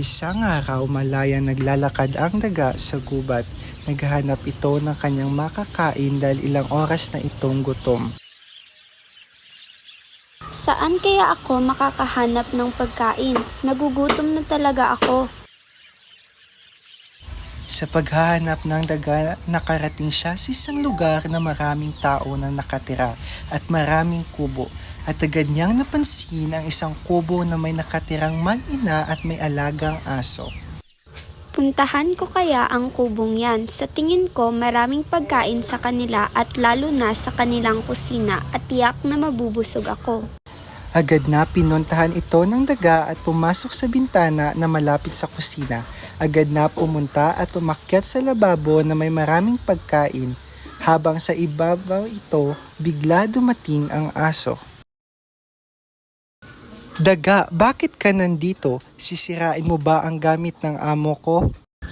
Isang araw, malayang naglalakad ang daga sa gubat. Naghahanap ito ng kanyang makakain dahil ilang oras na itong gutom. Saan kaya ako makakahanap ng pagkain? Nagugutom na talaga ako. Sa paghahanap ng daga, nakarating siya sa isang lugar na maraming tao na nakatira at maraming kubo. At agad niyang napansin ang isang kubo na may nakatirang mag-ina at may alagang aso. Puntahan ko kaya ang kubong yan. Sa tingin ko maraming pagkain sa kanila at lalo na sa kanilang kusina at tiyak na mabubusog ako. Agad na pinuntahan ito ng daga at pumasok sa bintana na malapit sa kusina. Agad na pumunta at umakyat sa lababo na may maraming pagkain. Habang sa ibabaw ito, bigla dumating ang aso. Daga, bakit ka nandito? Sisirain mo ba ang gamit ng amo ko?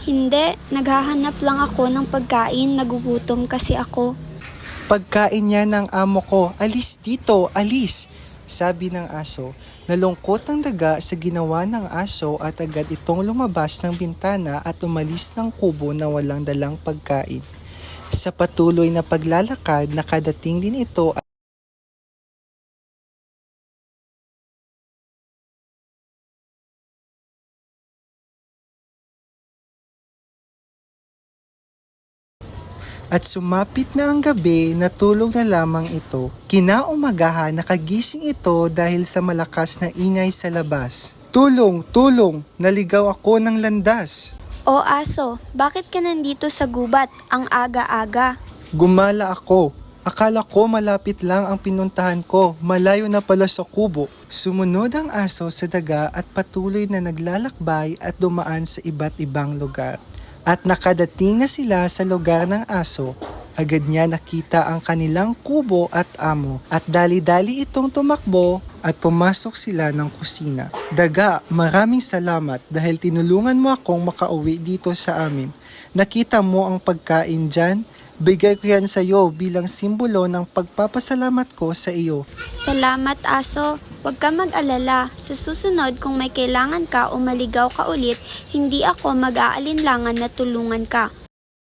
Hindi, naghahanap lang ako ng pagkain. Nagugutom kasi ako. Pagkain niya ng amo ko. Alis dito, alis! Sabi ng aso. Nalungkot ang daga sa ginawa ng aso at agad itong lumabas ng bintana at umalis ng kubo na walang dalang pagkain. Sa patuloy na paglalakad, nakadating din ito at sumapit na ang gabi, natulog na lamang ito. Kinaumagahan, nakagising ito dahil sa malakas na ingay sa labas. Tulong! Tulong! Naligaw ako ng landas! O aso, bakit ka nandito sa gubat? Ang aga-aga. Gumala ako. Akala ko malapit lang ang pinuntahan ko. Malayo na pala sa kubo. Sumunod ang aso sa daga at patuloy na naglalakbay at dumaan sa iba't ibang lugar. At nakadating na sila sa lugar ng aso, agad niya nakita ang kanilang kubo at amo at dali-dali itong tumakbo at pumasok sila ng kusina. Daga, maraming salamat dahil tinulungan mo akong makauwi dito sa amin. Nakita mo ang pagkain dyan? Bigay ko yan sa iyo bilang simbolo ng pagpapasalamat ko sa iyo. Salamat aso. Huwag ka mag-alala. Sa susunod kung may kailangan ka o maligaw ka ulit, hindi ako mag-aalinlangan na tulungan ka.